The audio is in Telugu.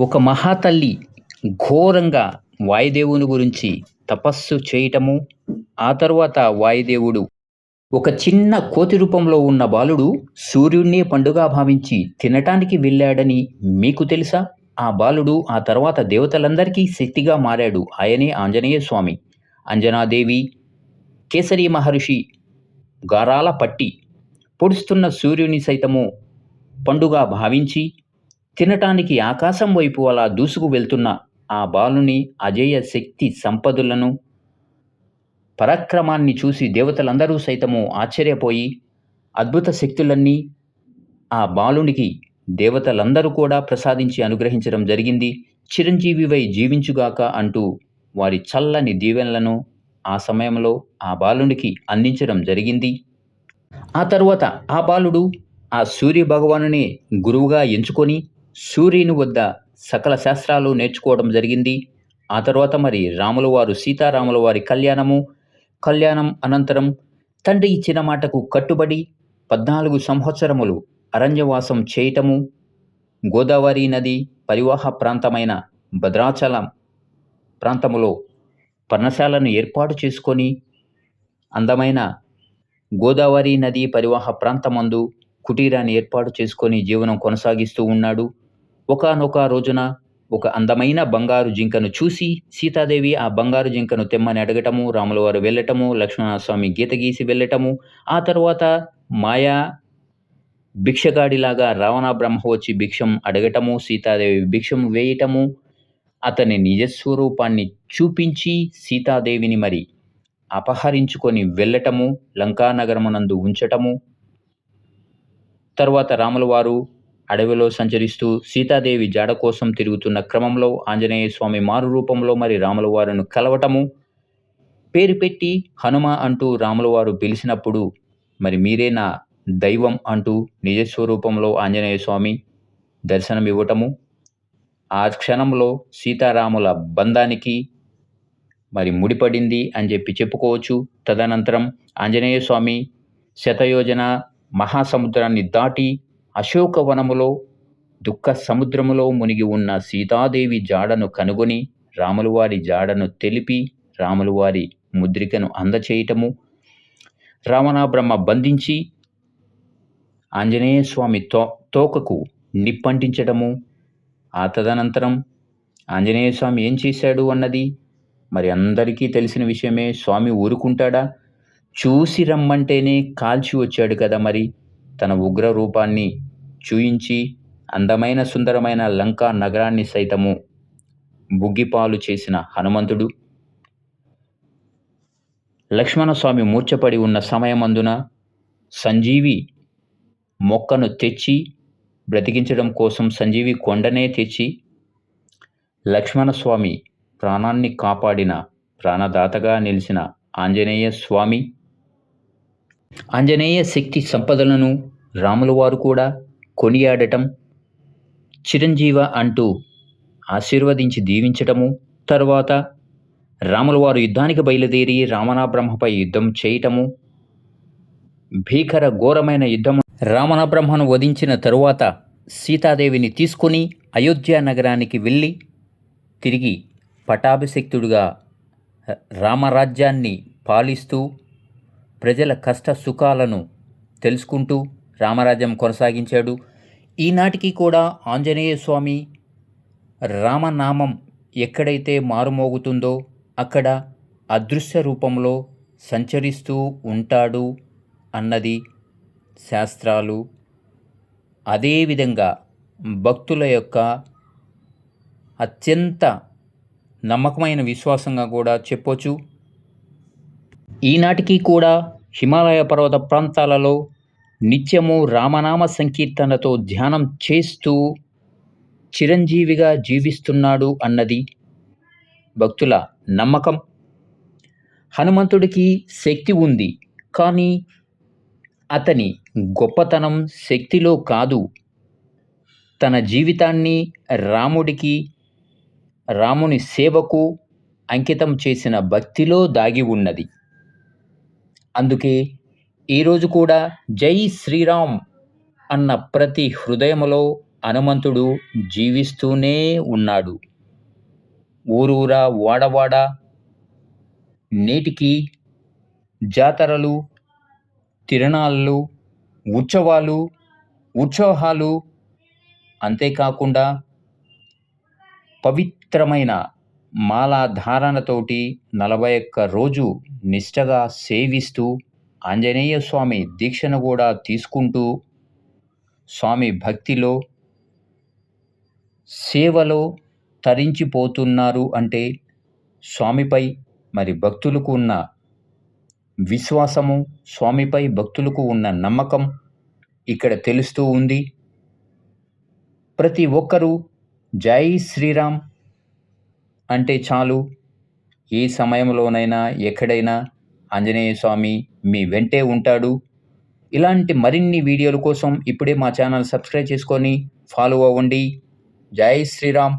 ఒక మహాతల్లి ఘోరంగా వాయుదేవుని గురించి తపస్సు చేయటము, ఆ తరువాత వాయుదేవుడు ఒక చిన్న కోతి రూపంలో ఉన్న బాలుడు సూర్యుడినే పండుగా భావించి తినటానికి వెళ్ళాడని మీకు తెలుసా? ఆ బాలుడు ఆ తర్వాత దేవతలందరికీ శక్తిగా మారాడు. ఆయనే ఆంజనేయ స్వామి. అంజనాదేవి, కేసరి మహర్షి గారాల పట్టి పొడుస్తున్న సూర్యుని సైతము పండుగా భావించి తినటానికి ఆకాశం వైపు అలా దూసుకు వెళ్తున్న ఆ బాలుని అజేయ శక్తి సంపదలను, పరాక్రమాన్ని చూసి దేవతలందరూ సైతము ఆశ్చర్యపోయి, అద్భుత శక్తులన్నీ ఆ బాలునికి దేవతలందరూ కూడా ప్రసాదించి అనుగ్రహించడం జరిగింది. చిరంజీవివై జీవించుగాక అంటూ వారి చల్లని దీవెనలను ఆ సమయంలో ఆ బాలునికి అందించడం జరిగింది. ఆ తరువాత ఆ బాలుడు ఆ సూర్య భగవానునే గురువుగా ఎంచుకొని సూర్యుని వద్ద సకల శాస్త్రాలు నేర్చుకోవడం జరిగింది. ఆ తర్వాత మరి రాముల వారు సీతారాముల వారి కళ్యాణం అనంతరం తండ్రి ఇచ్చిన మాటకు కట్టుబడి 14 సంవత్సరములు అరణ్యవాసం చేయటము, గోదావరి నది పరివాహ ప్రాంతమైన భద్రాచలం ప్రాంతములో పర్ణశాలను ఏర్పాటు చేసుకొని అందమైన గోదావరి నది పరివాహ ప్రాంతమందు కుటీరాన్ని ఏర్పాటు చేసుకొని జీవనం కొనసాగిస్తూ ఉన్నాడు. ఒకానొక రోజున ఒక అందమైన బంగారు జింకను చూసి సీతాదేవి ఆ బంగారు జింకను తెమ్మని అడగటము, రాముల వారు వెళ్ళటము, లక్ష్మణస్వామి గీత గీసి వెళ్ళటము, ఆ తర్వాత మాయా భిక్షగాడిలాగా రావణ బ్రహ్మ వచ్చి భిక్షం అడగటము, సీతాదేవి భిక్షం వేయటము, అతని నిజస్వరూపాన్ని చూపించి సీతాదేవిని మరి అపహరించుకొని వెళ్ళటము, లంకానగరమునందు ఉంచటము. తరువాత రాముల వారు అడవిలో సంచరిస్తూ సీతాదేవి జాడ కోసం తిరుగుతున్న క్రమంలో ఆంజనేయ స్వామి మారు రూపంలో మరి రాముల వారిని కలవటము, పేరు పెట్టి హనుమ అంటూ రాముల వారు పిలిచినప్పుడు మరి మీరే నా దైవం అంటూ నిజస్వరూపంలో ఆంజనేయ స్వామి దర్శనం ఇవ్వటము, ఆ క్షణంలో సీతారాముల బంధానికి మరి ముడిపడింది అని చెప్పుకోవచ్చు. తదనంతరం ఆంజనేయ స్వామి శతయోజన మహాసముద్రాన్ని దాటి అశోకవనములో దుఃఖ సముద్రములో మునిగి ఉన్న సీతాదేవి జాడను కనుగొని రాములవారి జాడను తెలిపి రాములవారి ముద్రికను అందచేయటము, రావణ బ్రహ్మ బంధించి ఆంజనేయ స్వామి తోకకు నిప్పంటించటము, ఆ తదనంతరం ఆంజనేయ స్వామి ఏం చేశాడు అన్నది మరి అందరికీ తెలిసిన విషయమే. స్వామి ఊరుకుంటాడా? చూసి రమ్మంటేనే కాల్చి వచ్చాడు కదా, మరి తన ఉగ్ర రూపాన్ని చూయించి అందమైన సుందరమైన లంకా నగరాన్ని సైతము బుగ్గిపాలు చేసిన హనుమంతుడు లక్ష్మణస్వామి మూర్ఛపడి ఉన్న సమయమందున సంజీవి మొక్కను తెచ్చి బ్రతికించడం కోసం సంజీవి కొండనే తెచ్చి లక్ష్మణస్వామి ప్రాణాన్ని కాపాడిన ప్రాణదాతగా నిలిచిన ఆంజనేయ స్వామి, ఆంజనేయ శక్తి సంపదలను రాముల వారు కూడా కొనియాడటం, చిరంజీవ అంటూ ఆశీర్వదించి దీవించటము, తరువాత రాముల వారు యుద్ధానికి బయలుదేరి రావణ బ్రహ్మపై యుద్ధం చేయటము, భీకర ఘోరమైన యుద్ధము. రావణ బ్రహ్మను వధించిన తరువాత సీతాదేవిని తీసుకుని అయోధ్య నగరానికి వెళ్ళి తిరిగి పట్టాభిషిక్తుడుగా రామరాజ్యాన్ని పాలిస్తూ ప్రజల కష్ట సుఖాలను తెలుసుకుంటూ రామరాజ్యం కొనసాగించాడు. ఈనాటికి కూడా ఆంజనేయ స్వామి రామనామం ఎక్కడైతే మారుమోగుతుందో అక్కడ అదృశ్య రూపంలో సంచరిస్తూ ఉంటాడు అన్నది శాస్త్రాలు. అదేవిధంగా భక్తుల యొక్క అత్యంత నమ్మకమైన విశ్వాసంగా కూడా చెప్పొచ్చు. ఈనాటికి కూడా హిమాలయ పర్వత ప్రాంతాలలో నిత్యము రామనామ సంకీర్తనతో ధ్యానం చేస్తూ చిరంజీవిగా జీవిస్తున్నాడు అన్నది భక్తుల నమ్మకం. హనుమంతుడికి శక్తి ఉంది, కానీ అతని గొప్పతనం శక్తిలో కాదు, తన జీవితాన్ని రాముని సేవకు అంకితం చేసిన భక్తిలో దాగి ఉన్నది. అందుకే ఈరోజు కూడా జై శ్రీరామ్ అన్న ప్రతి హృదయములో హనుమంతుడు జీవిస్తూనే ఉన్నాడు. ఊరూరా, వాడవాడ నేటికి జాతరలు, తిరణాళ్ళు, ఉత్సవాలు అంతేకాకుండా పవిత్రమైన మాలాధారణతోటి 41 రోజు నిష్టగా సేవిస్తూ ఆంజనేయ స్వామి దీక్షను కూడా తీసుకుంటూ స్వామి భక్తిలో, సేవలో తరించిపోతున్నారు అంటే స్వామిపై మరి భక్తులకు ఉన్న విశ్వాసము, స్వామిపై భక్తులకు ఉన్న నమ్మకం ఇక్కడ తెలుస్తూ ఉంది. ప్రతి ఒక్కరూ జై శ్రీరామ్ అంటే చాలు, ఏ సమయంలోనైనా ఎక్కడైనా ఆంజనేయ స్వామి మీ వెంటే ఉంటాడు. ఇలాంటి మరిన్ని వీడియోల కోసం ఇప్పుడే మా ఛానల్ సబ్స్క్రైబ్ చేసుకొని ఫాలో అవ్వండి. జై శ్రీరామ్.